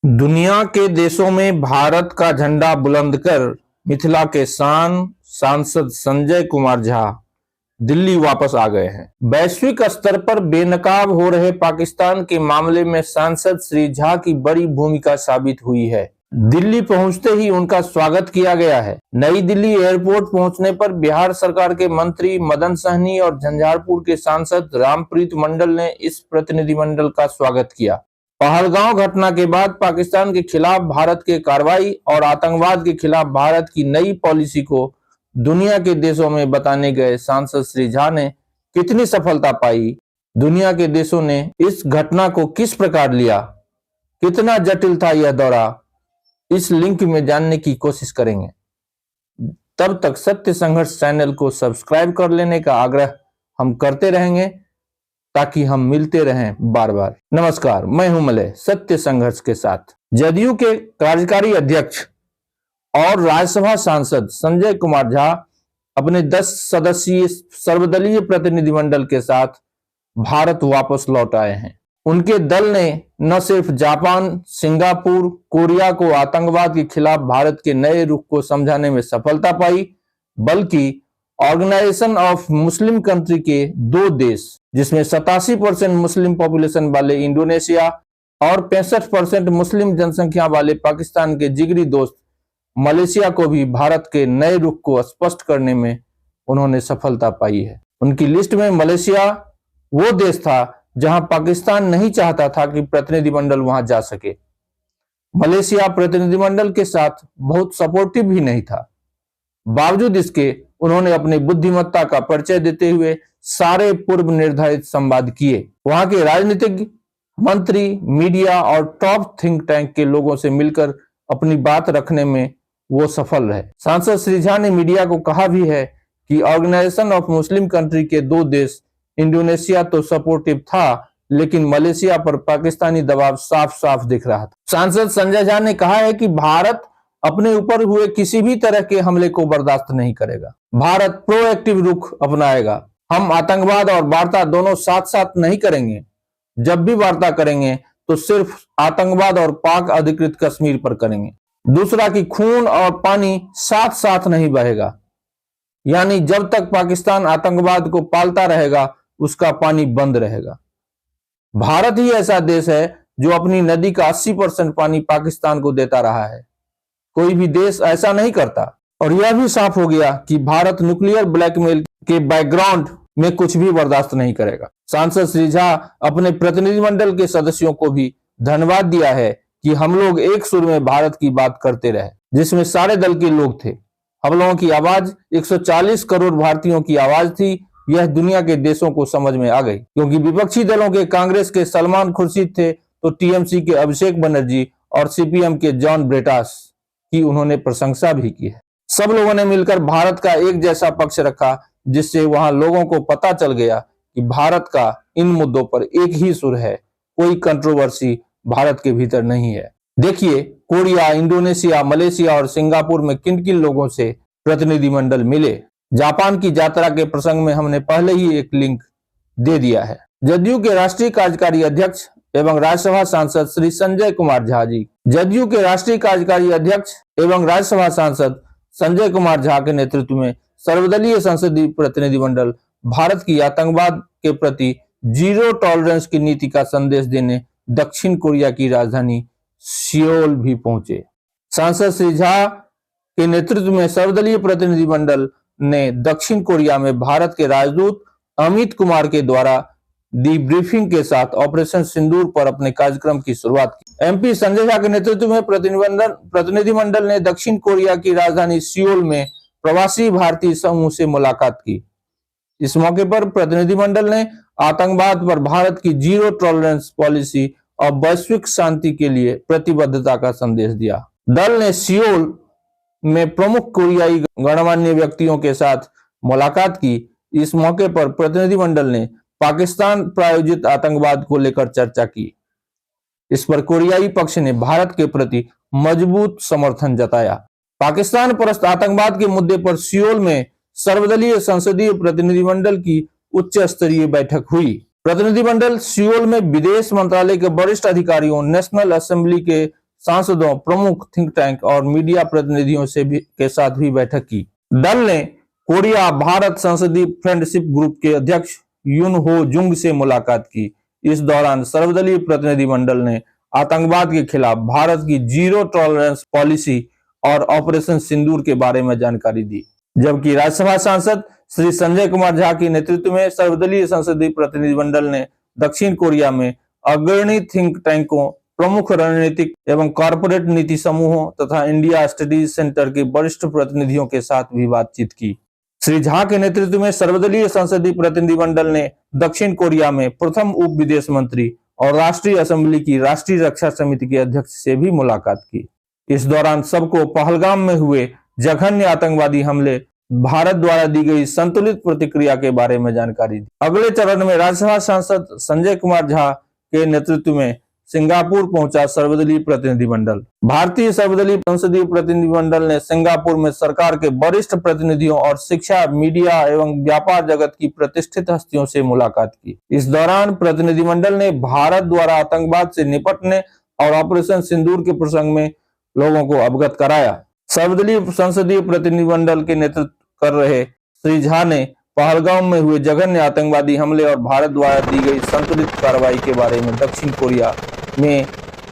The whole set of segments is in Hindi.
दुनिया के देशों में भारत का झंडा बुलंद कर मिथिला के सांसद संजय कुमार झा दिल्ली वापस आ गए हैं। वैश्विक स्तर पर बेनकाब हो रहे पाकिस्तान के मामले में सांसद श्री झा की बड़ी भूमिका साबित हुई है। दिल्ली पहुंचते ही उनका स्वागत किया गया है। नई दिल्ली एयरपोर्ट पहुंचने पर बिहार सरकार के मंत्री मदन सहनी और झंझारपुर के सांसद रामप्रीत मंडल ने इस प्रतिनिधिमंडल का स्वागत किया। पहलगांव घटना के बाद पाकिस्तान के खिलाफ भारत के कार्रवाई और आतंकवाद के खिलाफ भारत की नई पॉलिसी को दुनिया के देशों में बताने गए सांसद श्री झा ने कितनी सफलता पाई, दुनिया के देशों ने इस घटना को किस प्रकार लिया, कितना जटिल था यह दौरा, इस लिंक में जानने की कोशिश करेंगे। तब तक सत्य संघर्ष चैनल को सब्सक्राइब कर लेने का आग्रह हम करते रहेंगे ताकि हम मिलते रहें बार बार। नमस्कार, मैं हूं मलय सत्य संघर्ष के साथ। जदयू के कार्यकारी अध्यक्ष और राज्यसभा सांसद संजय कुमार झा अपने 10 सदस्यीय सर्वदलीय प्रतिनिधिमंडल के साथ भारत वापस लौट आए हैं। उनके दल ने न सिर्फ जापान, सिंगापुर, कोरिया को आतंकवाद के खिलाफ भारत के नए रुख को समझाने में सफलता पाई, बल्कि ऑर्गेनाइजेशन ऑफ मुस्लिम कंट्री के 2 देश जिसमें 87% मुस्लिम पॉपुलेशन वाले इंडोनेशिया और 65% मुस्लिम जनसंख्या वाले पाकिस्तान के जिगरी दोस्त मलेशिया को भी भारत के नए रुख को स्पष्ट करने में उन्होंने सफलता पाई है। उनकी लिस्ट में मलेशिया वो देश था जहां पाकिस्तान नहीं चाहता था कि प्रतिनिधिमंडल वहां जा सके। मलेशिया प्रतिनिधिमंडल के साथ बहुत सपोर्टिव भी नहीं था। बावजूद इसके उन्होंने अपनी बुद्धिमत्ता का परिचय देते हुए सारे पूर्व निर्धारित संवाद किए। वहां के राजनीतिक मंत्री, मीडिया और टॉप थिंक टैंक के लोगों से मिलकर अपनी बात रखने में वो सफल रहे। सांसद श्री झा ने मीडिया को कहा भी है कि ऑर्गेनाइजेशन ऑफ मुस्लिम कंट्री के 2 देश इंडोनेशिया तो सपोर्टिव था, लेकिन मलेशिया पर पाकिस्तानी दबाव साफ साफ दिख रहा था। सांसद संजय झा ने कहा है कि भारत अपने ऊपर हुए किसी भी तरह के हमले को बर्दाश्त नहीं करेगा। भारत प्रोएक्टिव रुख अपनाएगा। हम आतंकवाद और वार्ता दोनों साथ साथ नहीं करेंगे। जब भी वार्ता करेंगे तो सिर्फ आतंकवाद और पाक अधिकृत कश्मीर पर करेंगे। दूसरा कि खून और पानी साथ साथ नहीं बहेगा, यानी जब तक पाकिस्तान आतंकवाद को पालता रहेगा उसका पानी बंद रहेगा। भारत ही ऐसा देश है जो अपनी नदी का 80% पानी पाकिस्तान को देता रहा है। कोई भी देश ऐसा नहीं करता। और यह भी साफ हो गया कि भारत न्यूक्लियर ब्लैकमेल के बैकग्राउंड में कुछ भी बर्दाश्त नहीं करेगा। सांसद श्री झा अपने प्रतिनिधिमंडल के सदस्यों को भी धन्यवाद दिया है कि हम लोग एक सुर में भारत की बात करते रहे, जिसमें सारे दल के लोग थे। हम लोगों की आवाज 140 करोड़ भारतीयों की आवाज थी। यह दुनिया के देशों को समझ में आ गई, क्योंकि विपक्षी दलों के कांग्रेस के सलमान खुर्शीद थे तो टीएमसी के अभिषेक बनर्जी और सीपीएम के जॉन ब्रेटास की उन्होंने प्रशंसा भी की है। सब लोगों ने मिलकर भारत का एक जैसा पक्ष रखा, जिससे वहां लोगों को पता चल गया कि भारत का इन मुद्दों पर एक ही सुर है। कोई कंट्रोवर्सी भारत के भीतर नहीं है। देखिए, कोरिया, इंडोनेशिया, मलेशिया और सिंगापुर में किन किन लोगों से प्रतिनिधिमंडल मिले। जापान की यात्रा के प्रसंग में हमने पहले ही एक लिंक दे दिया है। जदयू के राष्ट्रीय कार्यकारी अध्यक्ष एवं राज्यसभा सांसद श्री संजय कुमार झा जी, जदयू के राष्ट्रीय कार्यकारी अध्यक्ष एवं राज्यसभा सांसद संजय कुमार झा के नेतृत्व में सर्वदलीय संसदीय प्रतिनिधिमंडल भारत की आतंकवाद के प्रति जीरो टॉलरेंस की नीति का संदेश देने दक्षिण कोरिया की राजधानी सियोल भी पहुंचे। सांसद श्री झा के नेतृत्व में सर्वदलीय प्रतिनिधिमंडल ने दक्षिण कोरिया में भारत के राजदूत अमित कुमार के द्वारा दी ब्रीफिंग के साथ ऑपरेशन सिंदूर पर अपने कार्यक्रम की शुरुआत की। एमपी संजय झा के नेतृत्व में प्रतिनिधिमंडल ने दक्षिण कोरिया की राजधानी सियोल में प्रवासी भारतीय समूह से मुलाकात की। इस मौके पर प्रतिनिधिमंडल ने आतंकवाद पर भारत की जीरो टॉलरेंस पॉलिसी और वैश्विक शांति के लिए प्रतिबद्धता का संदेश दिया। दल ने सियोल में प्रमुख कोरियाई गणमान्य व्यक्तियों के साथ मुलाकात की। इस मौके पर प्रतिनिधिमंडल ने पाकिस्तान प्रायोजित आतंकवाद को लेकर चर्चा की। इस पर कोरियाई पक्ष ने भारत के प्रति मजबूत समर्थन जताया। पाकिस्तान परस्त आतंकवाद के मुद्दे पर सियोल में सर्वदलीय संसदीय प्रतिनिधिमंडल की उच्च स्तरीय बैठक हुई। प्रतिनिधिमंडल सियोल में विदेश मंत्रालय के वरिष्ठ अधिकारियों, नेशनल असेंबली के सांसदों, प्रमुख थिंक टैंक और मीडिया प्रतिनिधियों से भी के साथ भी बैठक की। दल ने कोरिया भारत संसदीय फ्रेंडशिप ग्रुप के अध्यक्ष यून हो जुंग से मुलाकात की। इस दौरान सर्वदलीय प्रतिनिधिमंडल ने आतंकवाद के खिलाफ भारत की जीरो टॉलरेंस पॉलिसी और ऑपरेशन सिंदूर के बारे में जानकारी दी। जबकि राज्यसभा सांसद श्री संजय कुमार झा के नेतृत्व में सर्वदलीय संसदीय प्रतिनिधिमंडल ने दक्षिण कोरिया में अग्रणी थिंक टैंकों, प्रमुख रणनीतिक एवं कॉरपोरेट नीति समूहों तथा इंडिया स्टडीज सेंटर के वरिष्ठ प्रतिनिधियों के साथ भी बातचीत की। श्री झा के नेतृत्व में सर्वदलीय संसदीय प्रतिनिधिमंडल ने दक्षिण कोरिया में प्रथम उप विदेश मंत्री और राष्ट्रीय असेंबली की राष्ट्रीय रक्षा समिति के अध्यक्ष से भी मुलाकात की। इस दौरान सबको पहलगाम में हुए जघन्य आतंकवादी हमले, भारत द्वारा दी गई संतुलित प्रतिक्रिया के बारे में जानकारी दी। अगले चरण में राज्यसभा सांसद संजय कुमार झा के नेतृत्व में सिंगापुर पहुंचा सर्वदलीय प्रतिनिधिमंडल। भारतीय सर्वदलीय संसदीय प्रतिनिधिमंडल ने सिंगापुर में सरकार के वरिष्ठ प्रतिनिधियों और शिक्षा, मीडिया एवं व्यापार जगत की प्रतिष्ठित हस्तियों से मुलाकात की। इस दौरान प्रतिनिधिमंडल ने भारत द्वारा आतंकवाद से निपटने और ऑपरेशन सिंदूर के प्रसंग में लोगों को अवगत कराया। सर्वदलीय संसदीय प्रतिनिधिमंडल के नेतृत्व कर रहे श्री झा ने पहलगाम में हुए जघन्य आतंकवादी हमले और भारत द्वारा दी गई संतुलित कार्रवाई के बारे में दक्षिण कोरिया में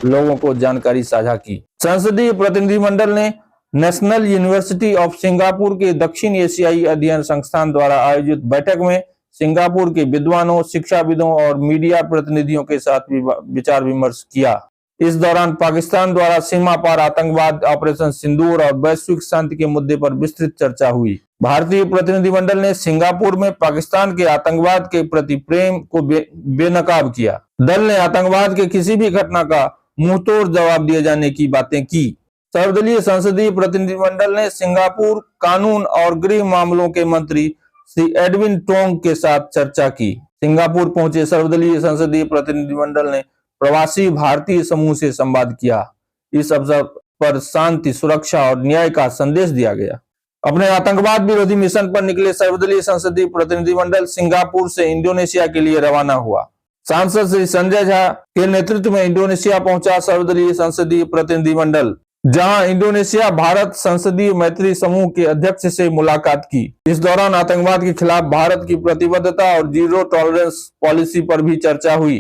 लोगों को जानकारी साझा की। संसदीय प्रतिनिधिमंडल ने नेशनल यूनिवर्सिटी ऑफ सिंगापुर के दक्षिण एशियाई अध्ययन संस्थान द्वारा आयोजित बैठक में सिंगापुर के विद्वानों, शिक्षाविदों और मीडिया प्रतिनिधियों के साथ विचार विमर्श किया। इस दौरान पाकिस्तान द्वारा सीमा पार आतंकवाद, ऑपरेशन सिंदूर और वैश्विक शांति के मुद्दे पर विस्तृत चर्चा हुई। भारतीय प्रतिनिधिमंडल ने सिंगापुर में पाकिस्तान के आतंकवाद के प्रति प्रेम को बेनकाब किया। दल ने आतंकवाद के किसी भी घटना का मुंहतोड़ जवाब दिए जाने की बातें की। सर्वदलीय संसदीय प्रतिनिधिमंडल ने सिंगापुर कानून और गृह मामलों के मंत्री श्री एडविन टोंग के साथ चर्चा की। सिंगापुर पहुंचे सर्वदलीय संसदीय प्रतिनिधिमंडल ने प्रवासी भारतीय समूह से संवाद किया। इस अवसर पर शांति, सुरक्षा और न्याय का संदेश दिया गया। अपने आतंकवाद विरोधी मिशन पर निकले सर्वदलीय संसदीय प्रतिनिधिमंडल सिंगापुर से इंडोनेशिया के लिए रवाना हुआ। सांसद श्री संजय झा के नेतृत्व में इंडोनेशिया पहुंचा सर्वदलीय संसदीय प्रतिनिधिमंडल, जहां इंडोनेशिया भारत संसदीय मैत्री समूह के अध्यक्ष से मुलाकात की। इस दौरान आतंकवाद के खिलाफ भारत की प्रतिबद्धता और जीरो टॉलरेंस पॉलिसी पर भी चर्चा हुई।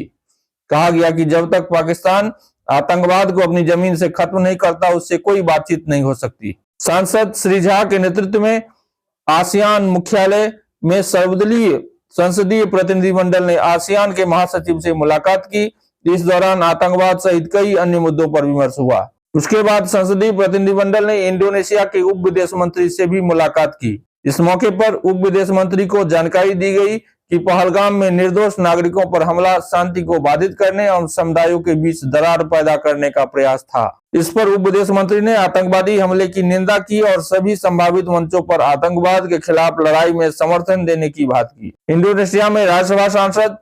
कहा गया कि जब तक पाकिस्तान आतंकवाद को अपनी जमीन से खत्म नहीं करता, उससे कोई बातचीत नहीं हो सकती। सांसद श्री झा के नेतृत्व में आसियान मुख्यालय में सर्वदलीय संसदीय प्रतिनिधिमंडल ने आसियान के महासचिव से मुलाकात की। इस दौरान आतंकवाद सहित कई अन्य मुद्दों पर विमर्श हुआ। उसके बाद संसदीय प्रतिनिधिमंडल ने इंडोनेशिया के उप विदेश मंत्री से भी मुलाकात की। इस मौके पर उप विदेश मंत्री को जानकारी दी गई कि पहलगाम में निर्दोष नागरिकों पर हमला शांति को बाधित करने और समुदायों के बीच दरार पैदा करने का प्रयास था। इस पर उप विदेश मंत्री ने आतंकवादी हमले की निंदा की और सभी संभावित मंचों पर आतंकवाद के खिलाफ लड़ाई में समर्थन देने की बात की। इंडोनेशिया में राज्यसभा सांसद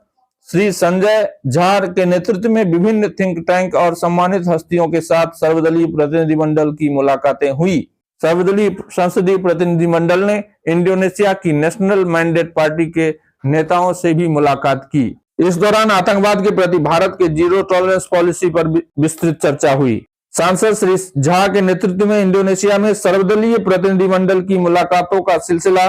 श्री संजय झा के नेतृत्व में विभिन्न थिंक टैंक और सम्मानित हस्तियों के साथ सर्वदलीय प्रतिनिधिमंडल की मुलाकातें हुई। सर्वदलीय संसदीय प्रतिनिधिमंडल ने इंडोनेशिया की नेशनल मैंडेट पार्टी के नेताओं से भी मुलाकात की। इस दौरान आतंकवाद के प्रति भारत के जीरो टॉलरेंस पॉलिसी पर विस्तृत चर्चा हुई। सांसद श्री झा के नेतृत्व में इंडोनेशिया में सर्वदलीय प्रतिनिधिमंडल की मुलाकातों का सिलसिला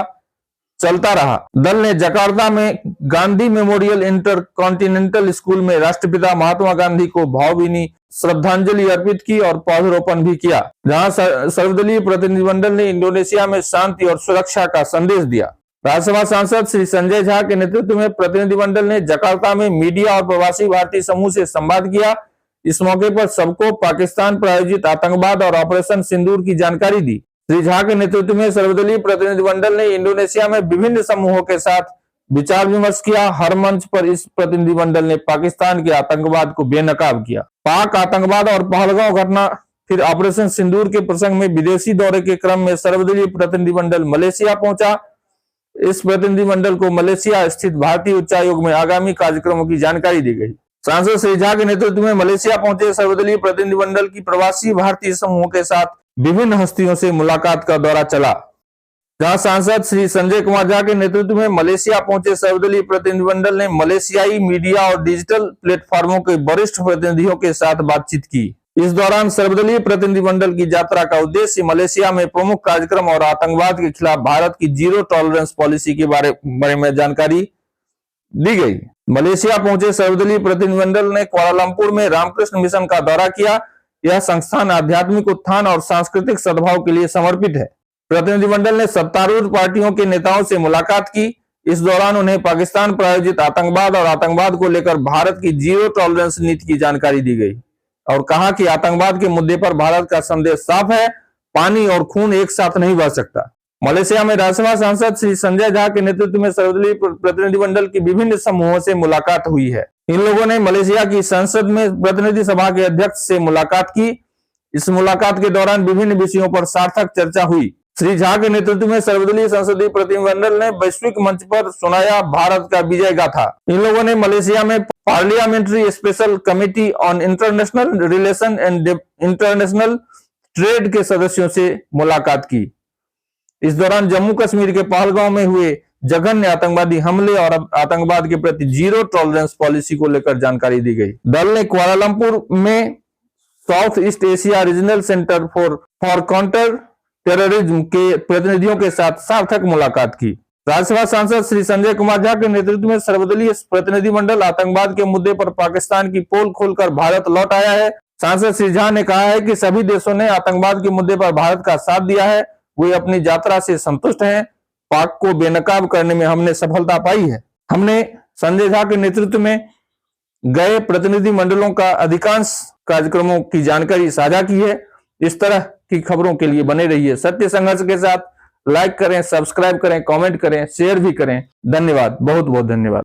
चलता रहा। दल ने जकार्ता में Gandhi memorial inter continental school में राष्ट्रपिता महात्मा गांधी को भावभीनी श्रद्धांजलि अर्पित की और पौधरोपण भी किया, जहां सर्वदलीय प्रतिनिधिमंडल ने इंडोनेशिया में शांति और सुरक्षा का संदेश दिया। राज्यसभा सांसद श्री संजय झा के नेतृत्व में प्रतिनिधिमंडल ने जकार्ता में मीडिया और प्रवासी भारतीय समूह से संवाद किया। इस मौके पर सबको पाकिस्तान प्रायोजित आतंकवाद और ऑपरेशन सिंदूर की जानकारी दी। श्री झा के नेतृत्व में सर्वदलीय प्रतिनिधिमंडल ने इंडोनेशिया में विभिन्न समूहों के साथ विचार विमर्श किया। हर मंच पर इस प्रतिनिधिमंडल ने पाकिस्तान के आतंकवाद को बेनकाब किया। पाक आतंकवाद और पहलगाम घटना फिर ऑपरेशन सिंदूर के प्रसंग में विदेशी दौरे के क्रम में सर्वदलीय प्रतिनिधिमंडल मलेशिया पहुंचा। इस प्रतिनिधिमंडल को मलेशिया स्थित भारतीय उच्चायोग में आगामी कार्यक्रमों की जानकारी दी गई। सांसद श्री झा के नेतृत्व में मलेशिया पहुंचे सर्वदलीय प्रतिनिधिमंडल की प्रवासी भारतीय समूहों के साथ विभिन्न हस्तियों से मुलाकात का दौरा चला, जहां सांसद श्री संजय कुमार झा के नेतृत्व में मलेशिया पहुंचे सर्वदलीय प्रतिनिधिमंडल ने मलेशियाई मीडिया और डिजिटल प्लेटफॉर्मों के वरिष्ठ प्रतिनिधियों के साथ बातचीत की। इस दौरान सर्वदलीय प्रतिनिधिमंडल की यात्रा का उद्देश्य मलेशिया में प्रमुख कार्यक्रम और आतंकवाद के खिलाफ भारत की जीरो टॉलरेंस पॉलिसी के बारे में जानकारी दी गई। मलेशिया पहुंचे सर्वदलीय प्रतिनिधिमंडल ने कुआलालंपुर में रामकृष्ण मिशन का दौरा किया। यह संस्थान आध्यात्मिक उत्थान और सांस्कृतिक सद्भाव के लिए समर्पित है। प्रतिनिधिमंडल ने सत्तारूढ़ पार्टियों के नेताओं से मुलाकात की। इस दौरान उन्हें पाकिस्तान प्रायोजित आतंकवाद और आतंकवाद को लेकर भारत की जीरो टॉलरेंस नीति की जानकारी दी गई और कहा कि आतंकवाद के मुद्दे पर भारत का संदेश साफ है, पानी और खून एक साथ नहीं बह सकता। मलेशिया में राज्यसभा सांसद श्री संजय झा के नेतृत्व में सर्वदलीय प्रतिनिधिमंडल की विभिन्न समूहों से मुलाकात हुई है। इन लोगों ने मलेशिया की संसद में प्रतिनिधि सभा के अध्यक्ष से मुलाकात की। इस मुलाकात के दौरान विभिन्न विषयों पर सार्थक चर्चा हुई। श्री झा के नेतृत्व में सर्वदलीय संसदीय प्रतिनिधिमंडल ने वैश्विक मंच पर सुनाया भारत का विजय गाथा। इन लोगों ने मलेशिया में parliamentary special committee on international relation and international trade के सदस्यों से मुलाकात की। इस दौरान जम्मू कश्मीर के पहलगांव में हुए जघन्य आतंकवादी हमले और आतंकवाद के प्रति जीरो टॉलरेंस पॉलिसी को लेकर जानकारी दी गई। दल ने कुआलालंपुर में south east Asia regional centre for counter terrorism के प्रतिनिधियों के साथ सार्थक मुलाकात की। राज्यसभा सांसद श्री संजय कुमार झा के नेतृत्व में सर्वदलीय प्रतिनिधिमंडल आतंकवाद के मुद्दे पर पाकिस्तान की पोल खोलकर भारत लौट आया है। सांसद श्री झा ने कहा है कि सभी देशों ने आतंकवाद के मुद्दे पर भारत का साथ दिया है। वे अपनी यात्रा से संतुष्ट हैं। पाक को बेनकाब करने में हमने सफलता पाई है। हमने संजय झा के नेतृत्व में गए प्रतिनिधि मंडलों का अधिकांश कार्यक्रमों की जानकारी साझा की है। इस तरह की खबरों के लिए बने रहिए सत्य संघर्ष के साथ। लाइक करें, सब्सक्राइब करें, कमेंट करें, शेयर भी करें। धन्यवाद, बहुत बहुत धन्यवाद।